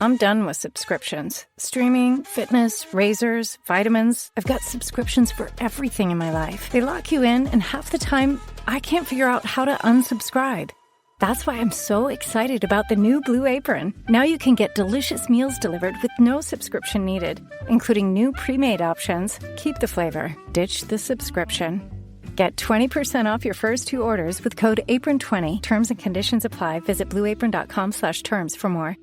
I'm done with subscriptions. Streaming, fitness, razors, vitamins. I've got subscriptions for everything in my life. They lock you in, and half the time, I can't figure out how to unsubscribe. That's why I'm so excited about the new Blue Apron. Now you can get delicious meals delivered with no subscription needed, including new pre-made options. Keep the flavor, ditch the subscription. Get 20% off your first 2 orders with code APRON20. Terms and conditions apply. Visit blueapron.com/terms for more.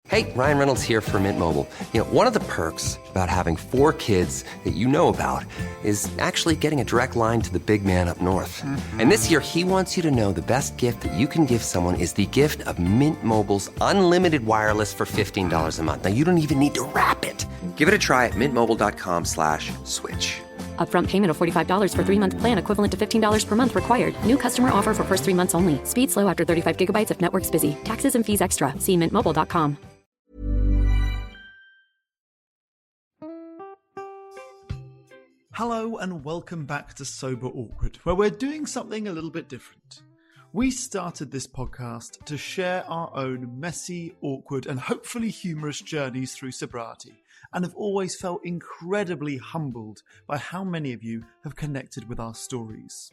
Hey, Ryan Reynolds here for Mint Mobile. You know, one of the perks about having 4 kids that you know about is actually getting a direct line to the big man up north. And this year, he wants you to know the best gift that you can give someone is the gift of Mint Mobile's unlimited wireless for $15 a month. Now, you don't even need to wrap it. Give it a try at mintmobile.com/switch. Upfront payment of $45 for 3-month plan equivalent to $15 per month required. New customer offer for first 3 months only. Speed slow after 35 gigabytes if network's busy. Taxes and fees extra. See mintmobile.com. Hello and welcome back to Sober Awkward, where we're doing something a little bit different. We started this podcast to share our own messy, awkward and hopefully humorous journeys through sobriety, and have always felt incredibly humbled by how many of you have connected with our stories.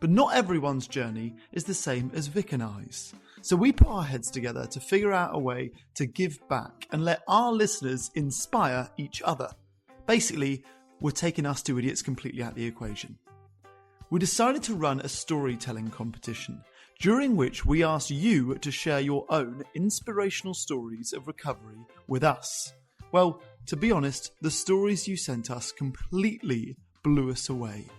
But not everyone's journey is the same as Vic and I's. So we put our heads together to figure out a way to give back and let our listeners inspire each other. Basically, we're taking us 2 idiots completely out of the equation. We decided to run a storytelling competition, during which we asked you to share your own inspirational stories of recovery with us. Well, to be honest, the stories you sent us completely blew us away.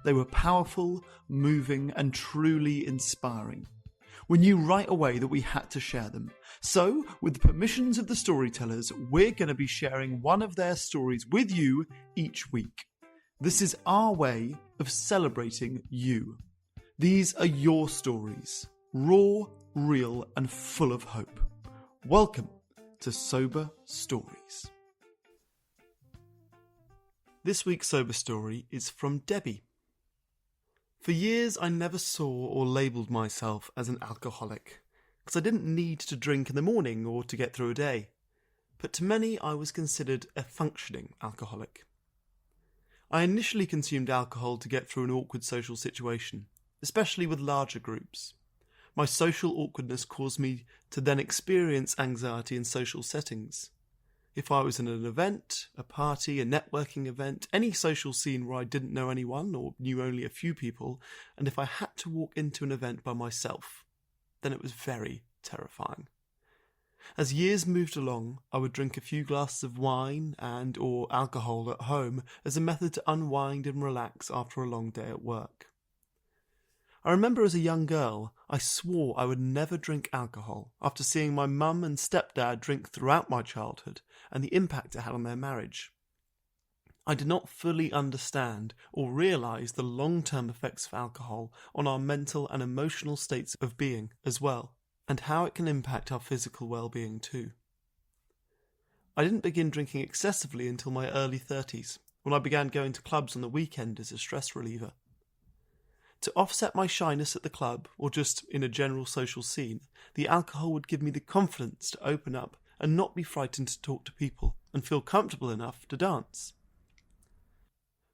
They were powerful, moving, and truly inspiring. We knew right away that we had to share them. So, with the permissions of the storytellers, we're going to be sharing one of their stories with you each week. This is our way of celebrating you. These are your stories, raw, real, and full of hope. Welcome to Sober Stories. This week's Sober Story is from Debbie. For years, I never saw or labelled myself as an alcoholic, because I didn't need to drink in the morning or to get through a day. But to many, I was considered a functioning alcoholic. I initially consumed alcohol to get through an awkward social situation, especially with larger groups. My social awkwardness caused me to then experience anxiety in social settings. If I was in an event, a party, a networking event, any social scene where I didn't know anyone or knew only a few people, and if I had to walk into an event by myself, then it was very terrifying. As years moved along, I would drink a few glasses of wine and or alcohol at home as a method to unwind and relax after a long day at work. I remember as a young girl, I swore I would never drink alcohol after seeing my mum and stepdad drink throughout my childhood and the impact it had on their marriage. I did not fully understand or realise the long-term effects of alcohol on our mental and emotional states of being as well, and how it can impact our physical well-being too. I didn't begin drinking excessively until my early 30s, when I began going to clubs on the weekend as a stress reliever. To offset my shyness at the club, or just in a general social scene, the alcohol would give me the confidence to open up and not be frightened to talk to people, and feel comfortable enough to dance.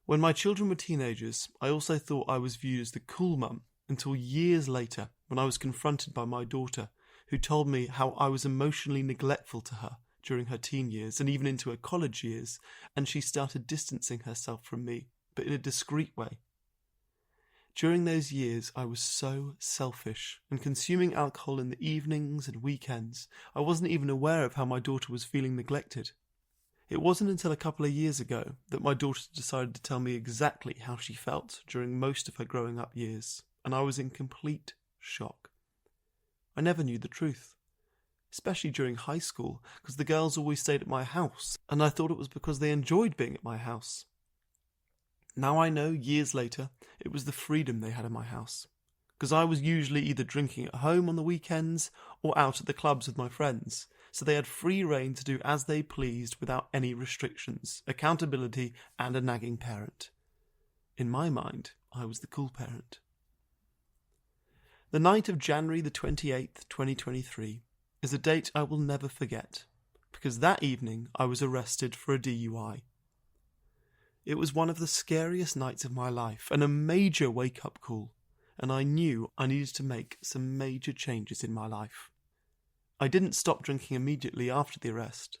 When my children were teenagers, I also thought I was viewed as the cool mum, until years later, when I was confronted by my daughter, who told me how I was emotionally neglectful to her during her teen years and even into her college years, and she started distancing herself from me, but in a discreet way. During those years, I was so selfish, and consuming alcohol in the evenings and weekends, I wasn't even aware of how my daughter was feeling neglected. It wasn't until a couple of years ago that my daughter decided to tell me exactly how she felt during most of her growing up years, and I was in complete shock. I never knew the truth, especially during high school, because the girls always stayed at my house, and I thought it was because they enjoyed being at my house. Now I know, years later, it was the freedom they had in my house, because I was usually either drinking at home on the weekends or out at the clubs with my friends, so they had free rein to do as they pleased without any restrictions, accountability, and a nagging parent. In my mind, I was the cool parent. The night of January the 28th, 2023, is a date I will never forget, because that evening I was arrested for a DUI. It was one of the scariest nights of my life and a major wake-up call, and I knew I needed to make some major changes in my life. I didn't stop drinking immediately after the arrest,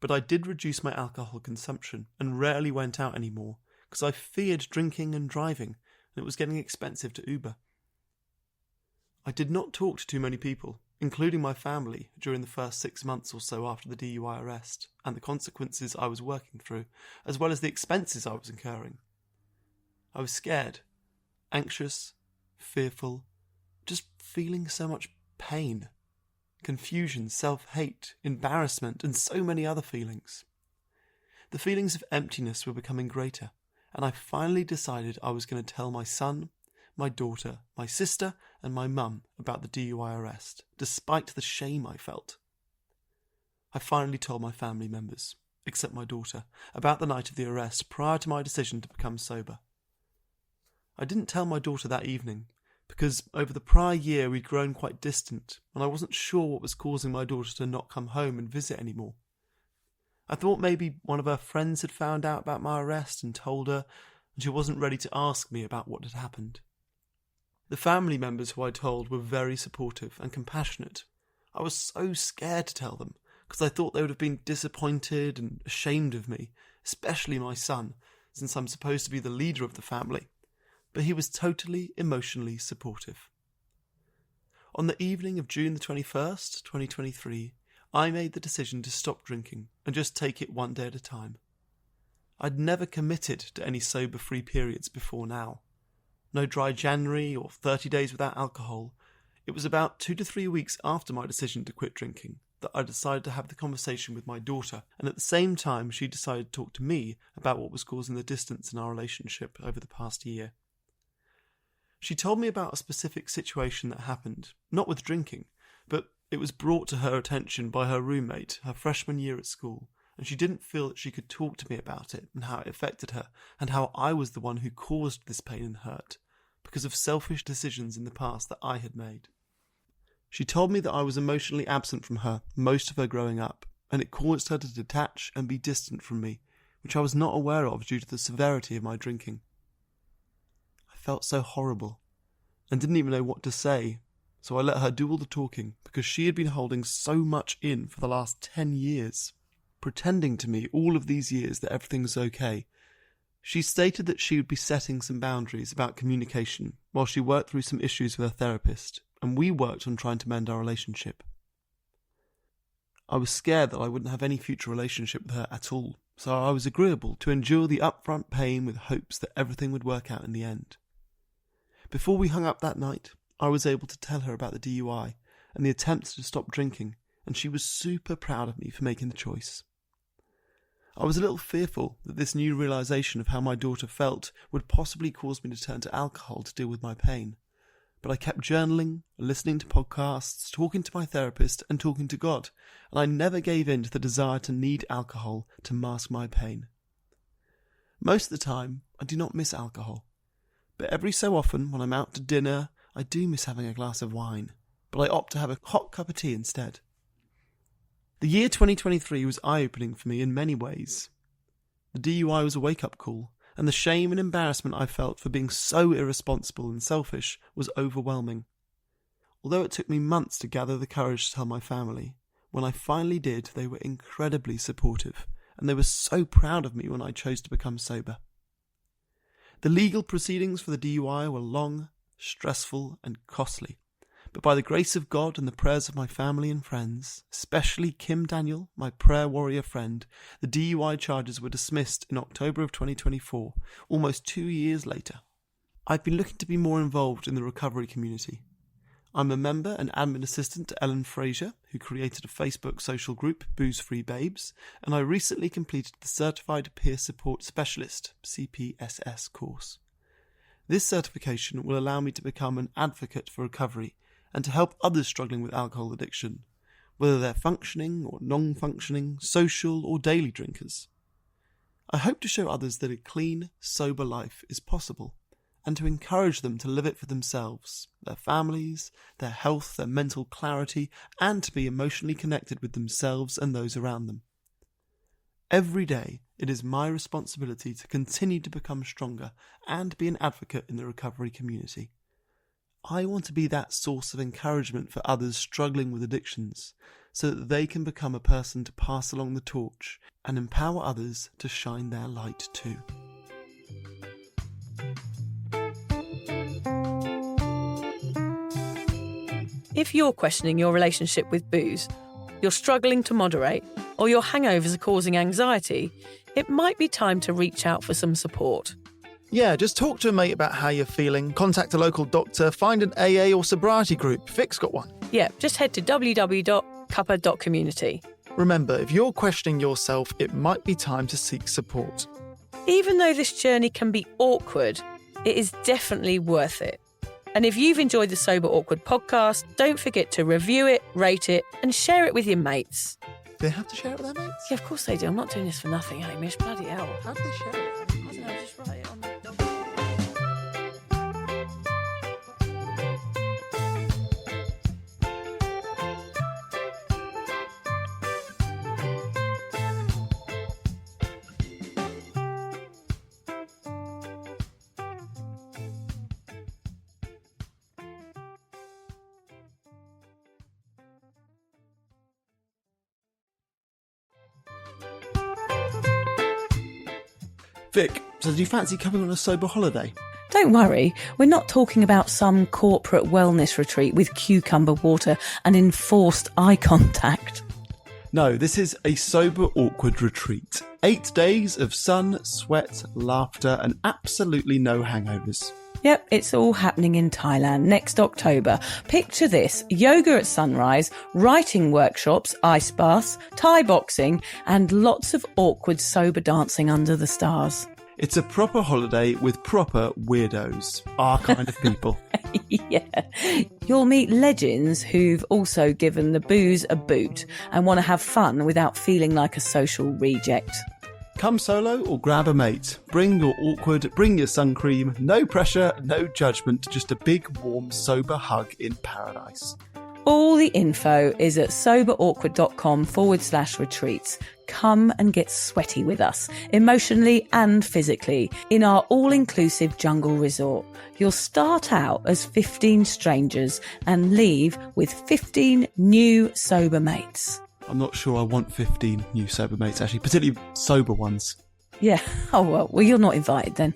but I did reduce my alcohol consumption and rarely went out anymore because I feared drinking and driving, and it was getting expensive to Uber. I did not talk to too many people, including my family, during the first 6 months or so after the DUI arrest and the consequences I was working through, as well as the expenses I was incurring. I was scared, anxious, fearful, just feeling so much pain, confusion, self-hate, embarrassment, and so many other feelings. The feelings of emptiness were becoming greater, and I finally decided I was going to tell my son, my daughter, my sister, and my mum about the DUI arrest, despite the shame I felt. I finally told my family members, except my daughter, about the night of the arrest prior to my decision to become sober. I didn't tell my daughter that evening, because over the prior year we'd grown quite distant, and I wasn't sure what was causing my daughter to not come home and visit anymore. I thought maybe one of her friends had found out about my arrest and told her, and she wasn't ready to ask me about what had happened. The family members who I told were very supportive and compassionate. I was so scared to tell them, because I thought they would have been disappointed and ashamed of me, especially my son, since I'm supposed to be the leader of the family. But he was totally emotionally supportive. On the evening of June the 21st, 2023, I made the decision to stop drinking and just take it one day at a time. I'd never committed to any sober-free periods before now. No dry January or 30 days without alcohol. It was about 2 to 3 weeks after my decision to quit drinking that I decided to have the conversation with my daughter, and at the same time she decided to talk to me about what was causing the distance in our relationship over the past year. She told me about a specific situation that happened, not with drinking, but it was brought to her attention by her roommate her freshman year at school, and she didn't feel that she could talk to me about it and how it affected her, and how I was the one who caused this pain and hurt, because of selfish decisions in the past that I had made. She told me that I was emotionally absent from her most of her growing up, and it caused her to detach and be distant from me, which I was not aware of due to the severity of my drinking. I felt so horrible, and didn't even know what to say, so I let her do all the talking, because she had been holding so much in for the last 10 years, pretending to me all of these years that everything's okay. She stated that she would be setting some boundaries about communication while she worked through some issues with her therapist, and we worked on trying to mend our relationship. I was scared that I wouldn't have any future relationship with her at all, so I was agreeable to endure the upfront pain with hopes that everything would work out in the end. Before we hung up that night, I was able to tell her about the DUI and the attempts to stop drinking, and she was super proud of me for making the choice. I was a little fearful that this new realisation of how my daughter felt would possibly cause me to turn to alcohol to deal with my pain, but I kept journaling, listening to podcasts, talking to my therapist and talking to God, and I never gave in to the desire to need alcohol to mask my pain. Most of the time, I do not miss alcohol, but every so often when I'm out to dinner, I do miss having a glass of wine, but I opt to have a hot cup of tea instead. The year 2023 was eye-opening for me in many ways. The DUI was a wake-up call, and the shame and embarrassment I felt for being so irresponsible and selfish was overwhelming. Although it took me months to gather the courage to tell my family, when I finally did, they were incredibly supportive, and they were so proud of me when I chose to become sober. The legal proceedings for the DUI were long, stressful, and costly. But by the grace of God and the prayers of my family and friends, especially Kim Daniel, my prayer warrior friend, the DUI charges were dismissed in October of 2024, almost 2 years later. I've been looking to be more involved in the recovery community. I'm a member and admin assistant to Ellen Fraser, who created a Facebook social group, Booze Free Babes, and I recently completed the Certified Peer Support Specialist, CPSS course. This certification will allow me to become an advocate for recovery and to help others struggling with alcohol addiction, whether they're functioning or non-functioning, social or daily drinkers. I hope to show others that a clean, sober life is possible, and to encourage them to live it for themselves, their families, their health, their mental clarity, and to be emotionally connected with themselves and those around them. Every day, it is my responsibility to continue to become stronger and be an advocate in the recovery community. I want to be that source of encouragement for others struggling with addictions, so that they can become a person to pass along the torch and empower others to shine their light too. If you're questioning your relationship with booze, you're struggling to moderate, or your hangovers are causing anxiety, it might be time to reach out for some support. Yeah, just talk to a mate about how you're feeling, contact a local doctor, find an AA or sobriety group. Vic's got one. Yeah, just head to www.cuppa.community. Remember, if you're questioning yourself, it might be time to seek support. Even though this journey can be awkward, it is definitely worth it. And if you've enjoyed the Sober Awkward podcast, don't forget to review it, rate it, and share it with your mates. They have to share it with their mates? Yeah, of course they do. I'm not doing this for nothing, Hamish. Bloody hell. How do they share it? I don't know, just write it on the... Vic, so do you fancy coming on a sober holiday? Don't worry, we're not talking about some corporate wellness retreat with cucumber water and enforced eye contact. No, this is a sober awkward retreat. 8 days of sun, sweat, laughter, and absolutely no hangovers. Yep, it's all happening in Thailand next October. Picture this: yoga at sunrise, writing workshops, ice baths, Thai boxing, and lots of awkward sober dancing under the stars. It's a proper holiday with proper weirdos, our kind of people. Yeah, you'll meet legends who've also given the booze a boot and want to have fun without feeling like a social reject. Come solo or grab a mate. Bring your awkward, bring your sun cream. No pressure, no judgment, just a big, warm, sober hug in paradise. All the info is at soberawkward.com/retreats. Come and get sweaty with us, emotionally and physically, in our all-inclusive jungle resort. You'll start out as 15 strangers and leave with 15 new sober mates. I'm not sure I want 15 new sober mates, actually, particularly sober ones. Yeah, well, you're not invited then.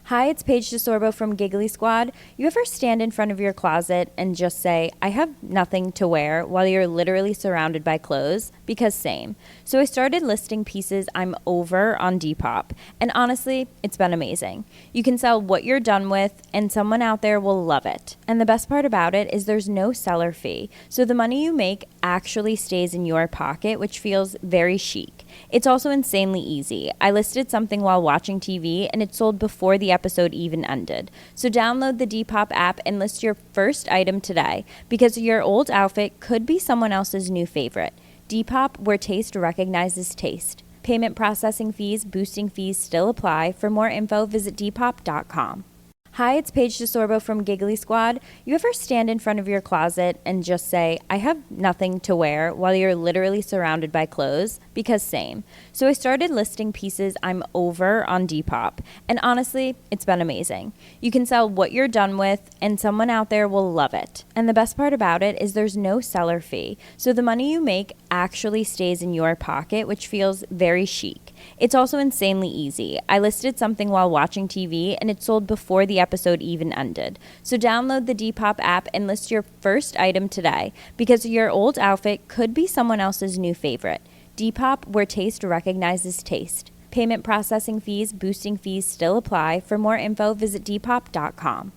Hi, it's Paige DeSorbo from Giggly Squad. You ever stand in front of your closet and just say, I have nothing to wear, while you're literally surrounded by clothes? Because same. So I started listing pieces I'm over on Depop. And honestly, it's been amazing. You can sell what you're done with, and someone out there will love it. And the best part about it is there's no seller fee. So the money you make actually stays in your pocket, which feels very chic. It's also insanely easy. I listed something while watching TV, and it sold before the episode even ended. So download the Depop app and list your first item today, because your old outfit could be someone else's new favorite. Depop, where taste recognizes taste. Payment processing fees, boosting fees still apply. For more info, visit Depop.com. Hi, it's Paige DeSorbo from Giggly Squad. You ever stand in front of your closet and just say, I have nothing to wear, while you're literally surrounded by clothes? Because same. So I started listing pieces I'm over on Depop. And honestly, it's been amazing. You can sell what you're done with, and someone out there will love it. And the best part about it is there's no seller fee. So the money you make actually stays in your pocket, which feels very chic. It's also insanely easy. I listed something while watching TV, and it sold before the episode even ended. So download the Depop app and list your first item today, because your old outfit could be someone else's new favorite. Depop, where taste recognizes taste. Payment processing fees, boosting fees still apply. For more info, visit Depop.com.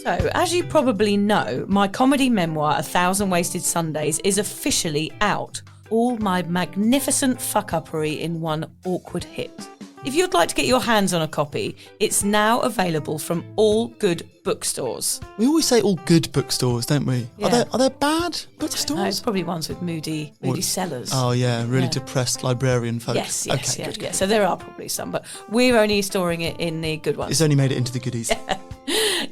So, as you probably know, my comedy memoir, 1,000 Wasted Sundays, is officially out. All my magnificent fuck-uppery in one awkward hit. If you'd like to get your hands on a copy, it's now available from all good bookstores. We always say all good bookstores, don't we? Yeah. Are there bad No, bookstores? it's probably ones with moody sellers. Oh yeah, really Yeah. depressed librarian folk. Yes, Okay, yeah, good. yeah. So there are probably some, but we're only storing it in the good ones. It's only made it into the goodies.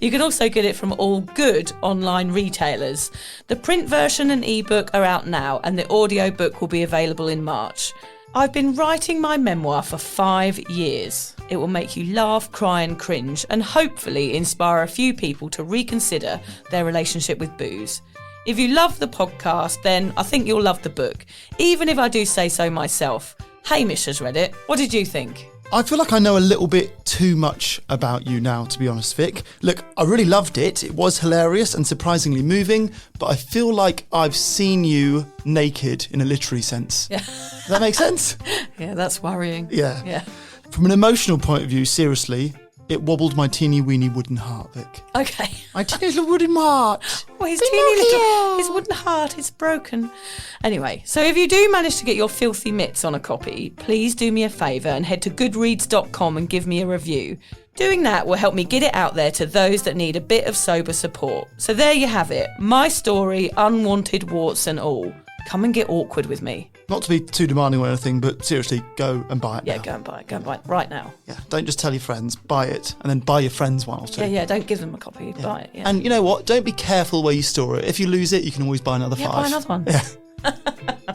You can also get it from all good online retailers. The print version and ebook are out now, and the audiobook will be available in March. I've been writing my memoir for 5 years. It will make you laugh, cry and cringe, and hopefully inspire a few people to reconsider their relationship with booze. If you love the podcast, then I think you'll love the book, even if I do say so myself. Hamish has read it. What did you think? I feel like I know a little bit too much about you now, to be honest, Vic. Look, I really loved it. It was hilarious and surprisingly moving, but I feel like I've seen you naked in a literary sense. Yeah. Does that make sense? Yeah, that's worrying. Yeah. From an emotional point of view, seriously, it wobbled my teeny weeny wooden heart, Vic. Okay. My teeny little wooden heart. Well, his wooden heart is broken. Anyway, so if you do manage to get your filthy mitts on a copy, please do me a favour and head to goodreads.com and give me a review. Doing that will help me get it out there to those that need a bit of sober support. So there you have it. My story, unwanted warts and all. Come and get awkward with me. Not to be too demanding or anything, but seriously, go and buy it now. Yeah, go and buy it. Go and buy it right now. Yeah, don't just tell your friends, buy it, and then buy your friends one or two. Yeah, don't give them a copy. Buy it, yeah. And you know what? Don't be careful where you store it. If you lose it, you can always buy another 5. Buy another one. Yeah.